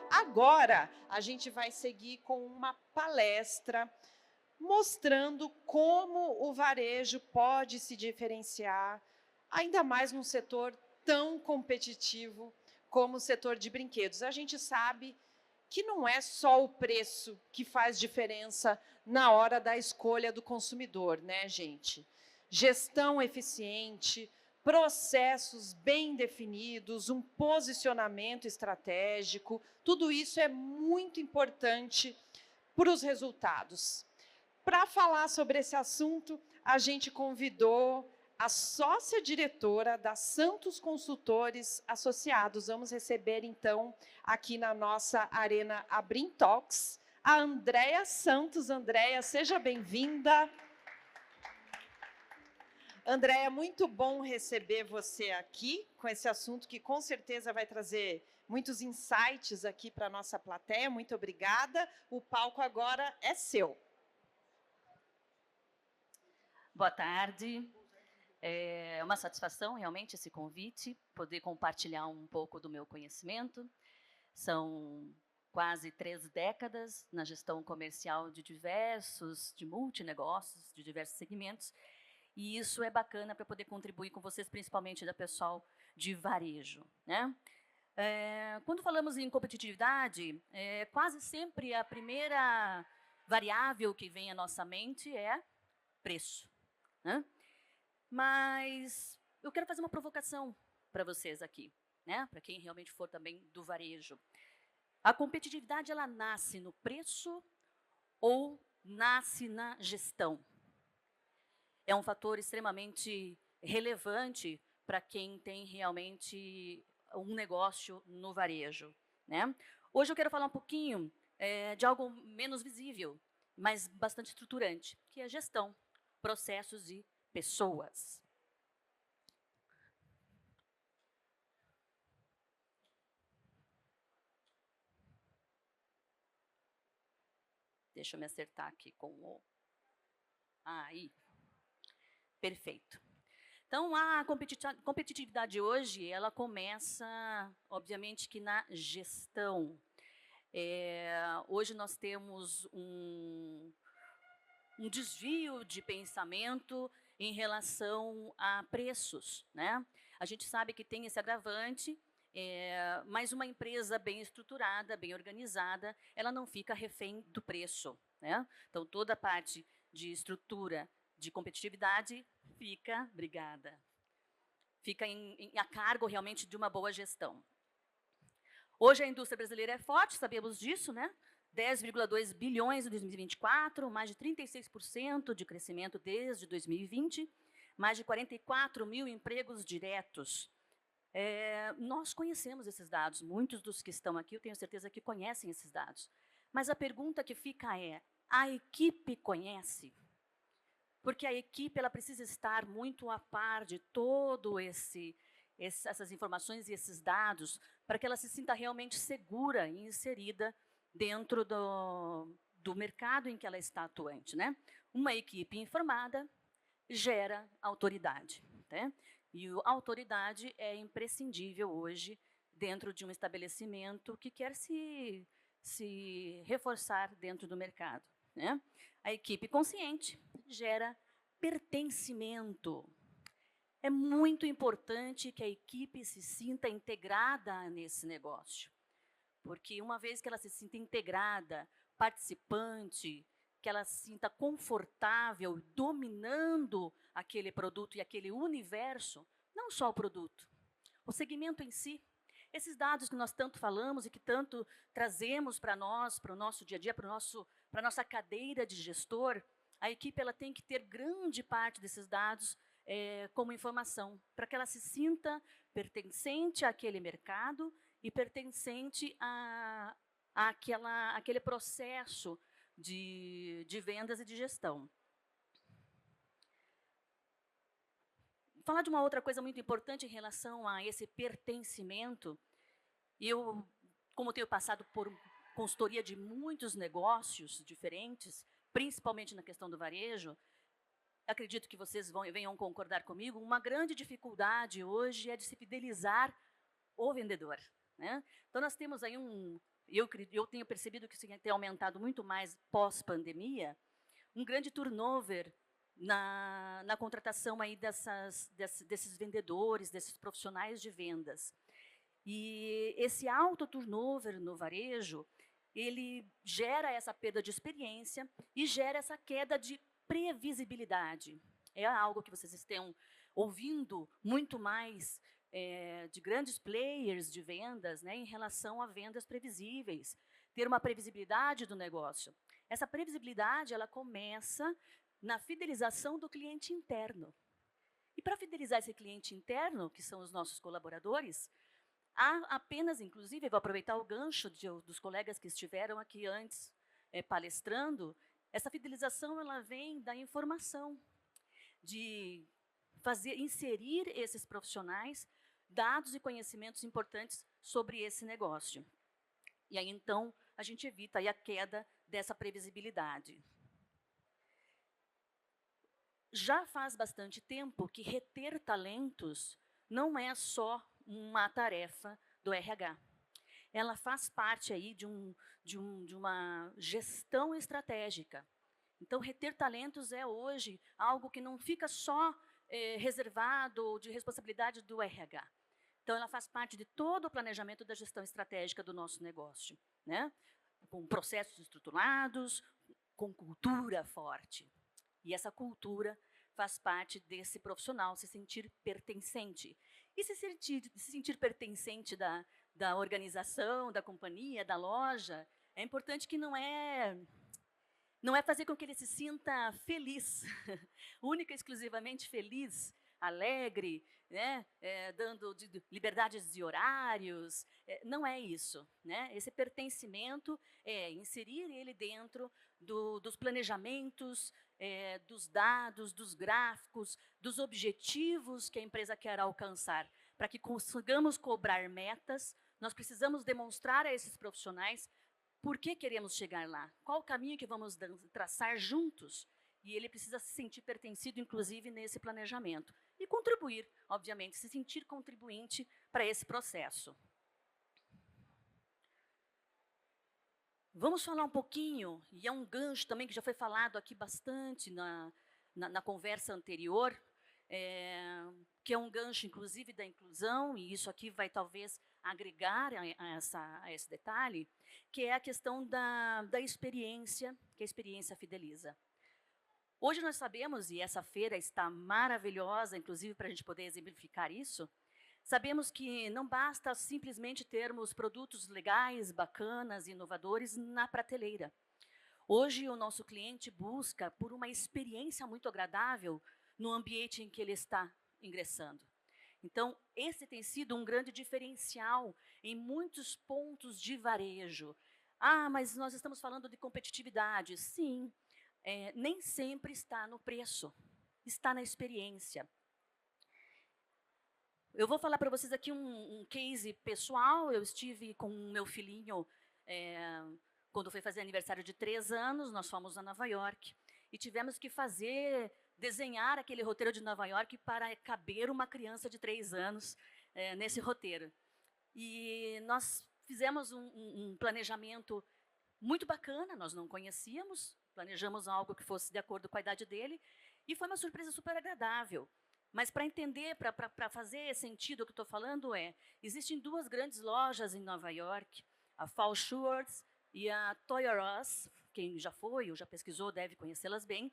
Agora, a gente vai seguir com uma palestra mostrando como o varejo pode se diferenciar, ainda mais num setor tão competitivo como o setor de brinquedos. A gente sabe que não é só o preço que faz diferença na hora da escolha do consumidor, né, gente? Gestão eficiente, processos bem definidos, um posicionamento estratégico, tudo isso é muito importante para os resultados. Para falar sobre esse assunto, a gente convidou a sócia-diretora da Santos Consultores Associados. Vamos receber, então, aqui na nossa Arena Abrim Talks, a Andréia Santos. Andréia, seja bem-vinda. Andréia, muito bom receber você aqui com esse assunto que com certeza vai trazer muitos insights aqui para a nossa plateia. Muito obrigada. O palco agora é seu. Boa tarde. É uma satisfação realmente esse convite, poder compartilhar um pouco do meu conhecimento. São quase 3 décadas na gestão comercial de multinegócios, de diversos segmentos, e isso é bacana para poder contribuir com vocês, principalmente da pessoal de varejo, né? Quando falamos em competitividade, quase sempre a primeira variável que vem à nossa mente é preço, né? Mas eu quero fazer uma provocação para vocês aqui, né? Para quem realmente for também do varejo. A competitividade, ela nasce no preço ou nasce na gestão? É um fator extremamente relevante para quem tem realmente um negócio no varejo, né? Hoje eu quero falar um pouquinho de algo menos visível, mas bastante estruturante, que é a gestão, processos e pessoas. Deixa eu me acertar aqui com o... Aí. Perfeito. Então, a competitividade hoje, ela começa, obviamente, que na gestão. Hoje nós temos um desvio de pensamento em relação a preços, né? A gente sabe que tem esse agravante, mas uma empresa bem estruturada, bem organizada, ela não fica refém do preço, né? Então, toda a parte de estrutura de competitividade fica, fica a cargo realmente de uma boa gestão. Hoje a indústria brasileira é forte, sabemos disso, né? 10,2 bilhões em 2024, mais de 36% de crescimento desde 2020, mais de 44 mil empregos diretos. Nós conhecemos esses dados, muitos dos que estão aqui, eu tenho certeza que conhecem esses dados. Mas a pergunta que fica é, a equipe conhece? Porque a equipe ela precisa estar muito a par de todo essas informações e esses dados para que ela se sinta realmente segura e inserida dentro do mercado em que ela está atuante, né? Uma equipe informada gera autoridade, né? E a autoridade é imprescindível hoje dentro de um estabelecimento que quer se reforçar dentro do mercado, né? A equipe consciente gera pertencimento. É muito importante que a equipe se sinta integrada nesse negócio, porque uma vez que ela se sinta integrada, participante, que ela se sinta confortável, dominando aquele produto e aquele universo, não só o produto, o segmento em si, esses dados que nós tanto falamos e que tanto trazemos para nós, para o nosso dia a dia, para a nossa cadeira de gestor, a equipe ela tem que ter grande parte desses dados como informação, para que ela se sinta pertencente àquele mercado e pertencente àquele processo de vendas e de gestão. Falar de uma outra coisa muito importante em relação a esse pertencimento, eu, como tenho passado por consultoria de muitos negócios diferentes, principalmente na questão do varejo, acredito que vocês venham concordar comigo, uma grande dificuldade hoje é de se fidelizar o vendedor, né? Então, nós temos aí eu tenho percebido que isso tem aumentado muito mais pós-pandemia, um grande turnover na contratação aí desses vendedores, desses profissionais de vendas. E esse alto turnover no varejo, ele gera essa perda de experiência e gera essa queda de previsibilidade. É algo que vocês estão ouvindo muito mais de grandes players de vendas, né, em relação a vendas previsíveis, ter uma previsibilidade do negócio. Essa previsibilidade, ela começa na fidelização do cliente interno. E para fidelizar esse cliente interno, que são os nossos colaboradores, há apenas, inclusive, vou aproveitar o gancho dos colegas que estiveram aqui antes palestrando, essa fidelização ela vem da informação, de inserir esses profissionais dados e conhecimentos importantes sobre esse negócio. E aí, então, a gente evita aí a queda dessa previsibilidade. Já faz bastante tempo que reter talentos não é só uma tarefa do RH. Ela faz parte aí de uma gestão estratégica. Então, reter talentos é hoje algo que não fica só reservado de responsabilidade do RH. Então, ela faz parte de todo o planejamento da gestão estratégica do nosso negócio, né? Com processos estruturados, com cultura forte. E essa cultura faz parte desse profissional se sentir pertencente. E se sentir pertencente da organização, da companhia, da loja, é importante que não é fazer com que ele se sinta feliz, única e exclusivamente feliz, alegre, né, dando liberdades de horários, não é isso, né? Esse pertencimento é inserir ele dentro dos planejamentos, dos dados, dos gráficos, dos objetivos que a empresa quer alcançar. Para que consigamos cobrar metas, nós precisamos demonstrar a esses profissionais por que queremos chegar lá, qual o caminho que vamos traçar juntos. E ele precisa se sentir pertencido, inclusive, nesse planejamento. E contribuir, obviamente, se sentir contribuinte para esse processo. Vamos falar um pouquinho, e é um gancho também que já foi falado aqui bastante na conversa anterior, que é um gancho, inclusive, da inclusão, e isso aqui vai talvez agregar a esse detalhe, que é a questão da experiência, que a experiência fideliza. Hoje nós sabemos, e essa feira está maravilhosa, inclusive para a gente poder exemplificar isso, sabemos que não basta simplesmente termos produtos legais, bacanas, inovadores na prateleira. Hoje o nosso cliente busca por uma experiência muito agradável no ambiente em que ele está ingressando. Então, esse tem sido um grande diferencial em muitos pontos de varejo. Ah, mas nós estamos falando de competitividade. Sim, nem sempre está no preço, está na experiência. Eu vou falar para vocês aqui um case pessoal. Eu estive com o meu filhinho, quando foi fazer aniversário de 3 anos, nós fomos a Nova York e tivemos que desenhar aquele roteiro de Nova York para caber uma criança de 3 anos nesse roteiro. E nós fizemos um planejamento muito bacana, nós não conhecíamos, planejamos algo que fosse de acordo com a idade dele, e foi uma surpresa super agradável. Mas para entender, para fazer sentido o que estou falando existem 2 grandes lojas em Nova York, a Fall Shores e a Toys R Us, quem já foi ou já pesquisou deve conhecê-las bem,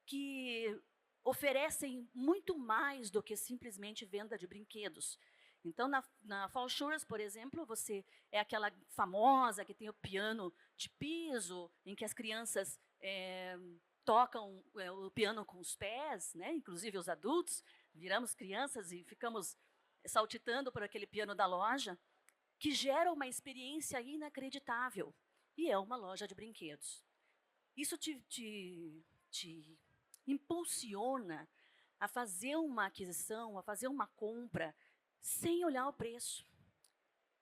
que oferecem muito mais do que simplesmente venda de brinquedos. Então, na Fall Shores, por exemplo, você é aquela famosa que tem o piano de piso, em que as crianças tocam o piano com os pés, né? Inclusive os adultos, viramos crianças e ficamos saltitando por aquele piano da loja, que gera uma experiência inacreditável. E é uma loja de brinquedos. Isso te impulsiona a fazer uma aquisição, a fazer uma compra, sem olhar o preço.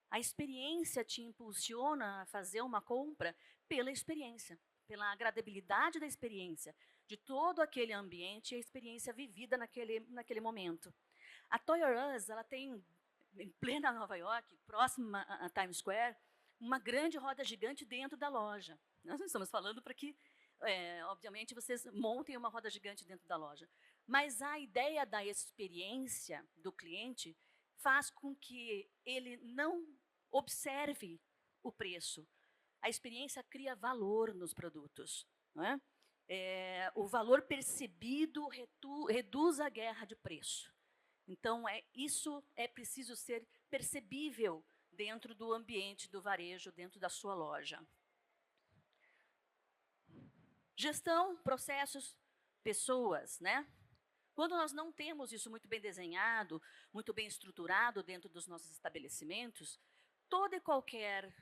A experiência te impulsiona a fazer uma compra pela experiência, pela agradabilidade da experiência, de todo aquele ambiente e a experiência vivida naquele momento. A Toys R Us, ela tem, em plena Nova York, próxima a Times Square, uma grande roda gigante dentro da loja. Nós não estamos falando para que, obviamente, vocês montem uma roda gigante dentro da loja. Mas a ideia da experiência do cliente faz com que ele não observe o preço. A experiência cria valor nos produtos. Não é? O valor percebido reduz a guerra de preço. Então, isso é preciso ser percebível dentro do ambiente do varejo, dentro da sua loja. Gestão, processos, pessoas, né? Quando nós não temos isso muito bem desenhado, muito bem estruturado dentro dos nossos estabelecimentos, toda e qualquer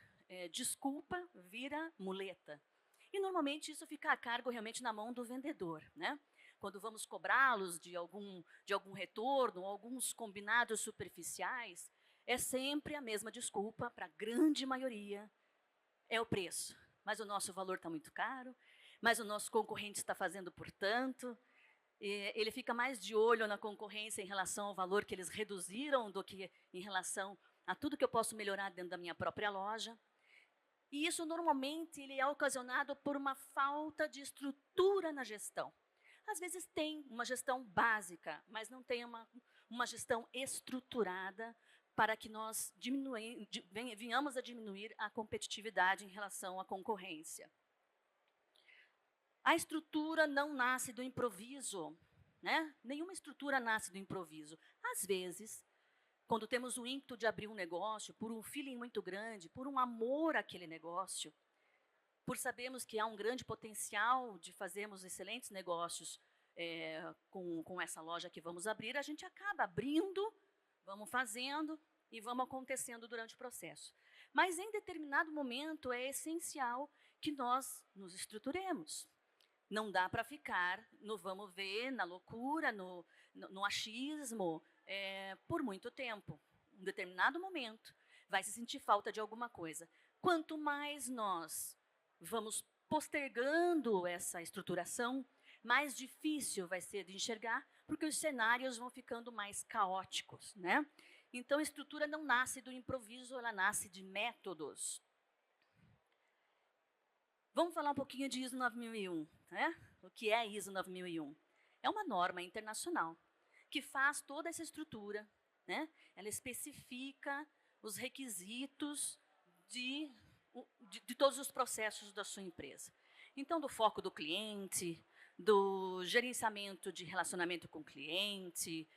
desculpa vira muleta. E, normalmente, isso fica a cargo realmente na mão do vendedor, né? Quando vamos cobrá-los de algum retorno, alguns combinados superficiais, é sempre a mesma desculpa para a grande maioria, é o preço. Mas o nosso valor está muito caro, mas o nosso concorrente está fazendo por tanto. Ele fica mais de olho na concorrência em relação ao valor que eles reduziram do que em relação a tudo que eu posso melhorar dentro da minha própria loja. E isso, normalmente, ele é ocasionado por uma falta de estrutura na gestão. Às vezes tem uma gestão básica, mas não tem uma gestão estruturada para que nós venhamos a diminuir a competitividade em relação à concorrência. A estrutura não nasce do improviso, né? Nenhuma estrutura nasce do improviso. Às vezes, quando temos o ímpeto de abrir um negócio, por um feeling muito grande, por um amor àquele negócio, por sabermos que há um grande potencial de fazermos excelentes negócios com essa loja que vamos abrir, a gente acaba abrindo, vamos fazendo e vamos acontecendo durante o processo. Mas, em determinado momento, é essencial que nós nos estruturemos. Não dá para ficar no vamos ver, na loucura, no achismo, por muito tempo. Em determinado momento, vai se sentir falta de alguma coisa. Quanto mais nós vamos postergando essa estruturação, mais difícil vai ser de enxergar, porque os cenários vão ficando mais caóticos, né? Então, a estrutura não nasce do improviso, ela nasce de métodos. Vamos falar um pouquinho de ISO 9001, né? O que é ISO 9001? É uma norma internacional que faz toda essa estrutura, né? Ela especifica os requisitos de todos os processos da sua empresa. Então, do foco do cliente, do gerenciamento de relacionamento com o cliente,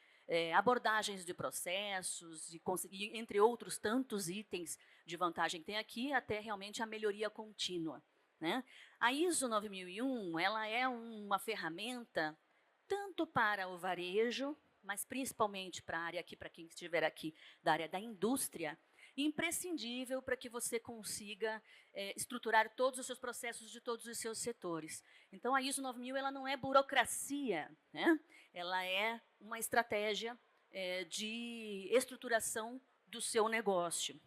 abordagens de processos, e entre outros tantos itens de vantagem que tem aqui, até realmente a melhoria contínua, né? A ISO 9001, ela é uma ferramenta tanto para o varejo, mas principalmente para a área aqui, para quem estiver aqui da área da indústria, imprescindível para que você consiga estruturar todos os seus processos de todos os seus setores. Então, a ISO 9000 ela não é burocracia, né? Ela é uma estratégia de estruturação do seu negócio.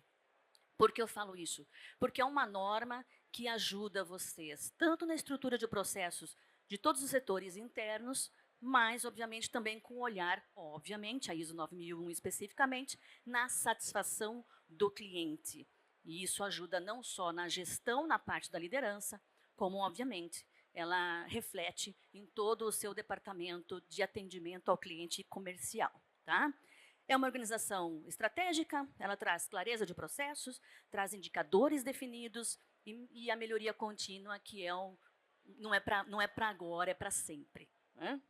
Por que eu falo isso? Porque é uma norma que ajuda vocês, tanto na estrutura de processos de todos os setores internos, mas, obviamente, também com o olhar, obviamente, a ISO 9001 especificamente, na satisfação do cliente. E isso ajuda não só na gestão, na parte da liderança, como, obviamente, ela reflete em todo o seu departamento de atendimento ao cliente comercial, tá? É uma organização estratégica, ela traz clareza de processos, traz indicadores definidos e a melhoria contínua, que não é para agora, é para sempre, né?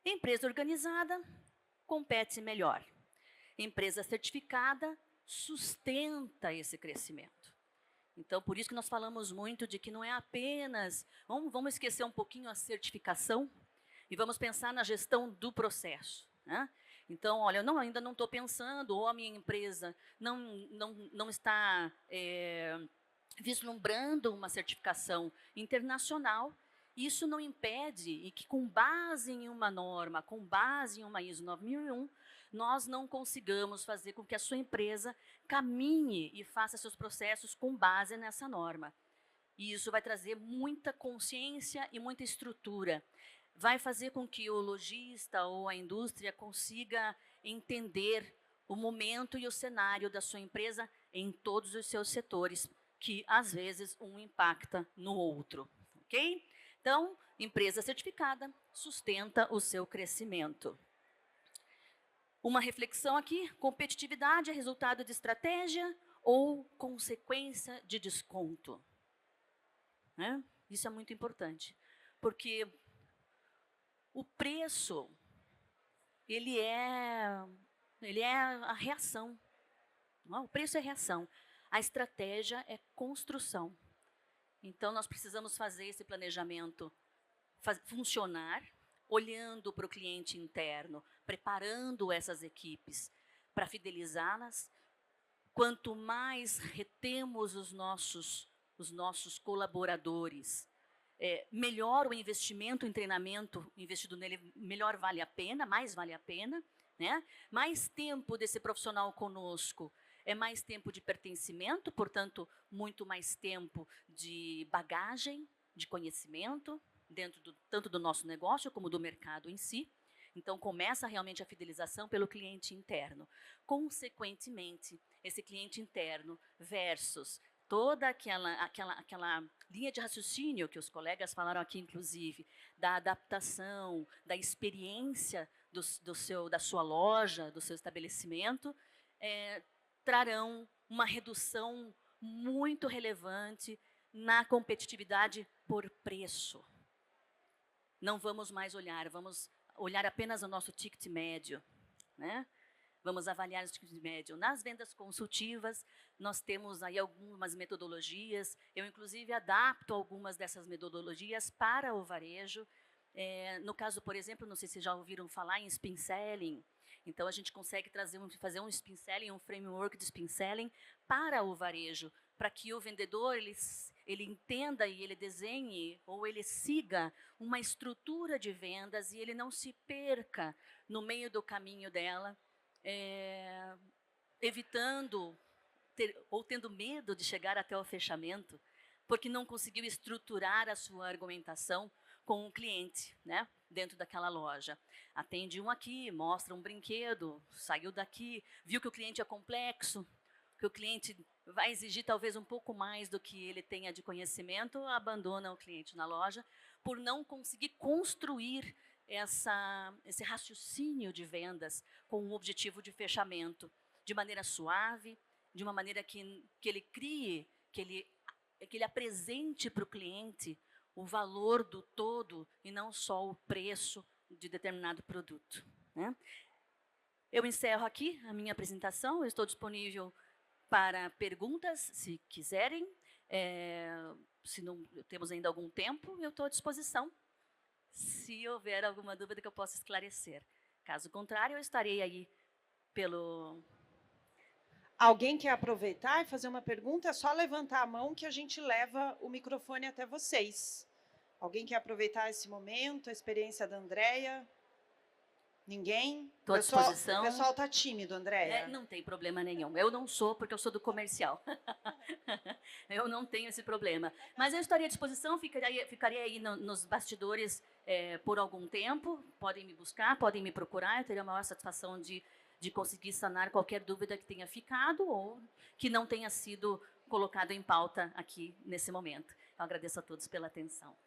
Empresa organizada compete melhor. Empresa certificada sustenta esse crescimento. Então, por isso que nós falamos muito de que não é apenas... Vamos esquecer um pouquinho a certificação e vamos pensar na gestão do processo, né? Então, olha, eu ainda não estou pensando, ou a minha empresa não está vislumbrando uma certificação internacional. Isso não impede e que, com base em uma norma, com base em uma ISO 9001, nós não consigamos fazer com que a sua empresa caminhe e faça seus processos com base nessa norma. E isso vai trazer muita consciência e muita estrutura. Vai fazer com que o lojista ou a indústria consiga entender o momento e o cenário da sua empresa em todos os seus setores, que às vezes um impacta no outro, ok? Então, empresa certificada sustenta o seu crescimento. Uma reflexão aqui: competitividade é resultado de estratégia ou consequência de desconto? Né? Isso é muito importante, porque o preço, ele é a reação. Não é? O preço é reação. A estratégia é construção. Então, nós precisamos fazer esse planejamento funcionar, olhando para o cliente interno, preparando essas equipes para fidelizá-las. Quanto mais retemos os nossos colaboradores, melhor o investimento em treinamento investido nele, melhor vale a pena, mais vale a pena, né? Mais tempo desse profissional conosco é mais tempo de pertencimento, portanto, muito mais tempo de bagagem, de conhecimento, tanto do nosso negócio como do mercado em si. Então, começa realmente a fidelização pelo cliente interno. Consequentemente, esse cliente interno versus toda aquela linha de raciocínio que os colegas falaram aqui, inclusive, da adaptação, da experiência da sua loja, do seu estabelecimento, trarão uma redução muito relevante na competitividade por preço. Não vamos mais vamos olhar apenas o nosso ticket médio, né? Vamos avaliar o ticket médio. Nas vendas consultivas, nós temos aí algumas metodologias. Eu, inclusive, adapto algumas dessas metodologias para o varejo. No caso, por exemplo, não sei se já ouviram falar em spin selling. Então, a gente consegue fazer um spin selling, um framework de spin selling para o varejo, para que o vendedor ele entenda e ele desenhe ou ele siga uma estrutura de vendas e ele não se perca no meio do caminho dela, evitando ou tendo medo de chegar até o fechamento, porque não conseguiu estruturar a sua argumentação com o cliente, né, dentro daquela loja. Atende um aqui, mostra um brinquedo, saiu daqui, viu que o cliente é complexo, que o cliente vai exigir talvez um pouco mais do que ele tenha de conhecimento, abandona o cliente na loja por não conseguir construir esse raciocínio de vendas com um objetivo de fechamento, de maneira suave, de uma maneira que ele crie, que ele apresente para o cliente o valor do todo e não só o preço de determinado produto, né? Eu encerro aqui a minha apresentação, eu estou disponível para perguntas, se quiserem. Se não temos ainda algum tempo, eu estou à disposição, se houver alguma dúvida que eu possa esclarecer. Caso contrário, eu estarei aí pelo... Alguém quer aproveitar e fazer uma pergunta? É só levantar a mão que a gente leva o microfone até vocês. Alguém quer aproveitar esse momento, a experiência da Andréia? Ninguém? Estou à disposição. O pessoal está tímido, Andréia. Não tem problema nenhum. Eu não sou, porque eu sou do comercial. Eu não tenho esse problema. Mas eu estaria à disposição, ficaria aí nos bastidores por algum tempo. Podem me buscar, podem me procurar. Eu teria a maior satisfação de conseguir sanar qualquer dúvida que tenha ficado ou que não tenha sido colocado em pauta aqui nesse momento. Eu agradeço a todos pela atenção.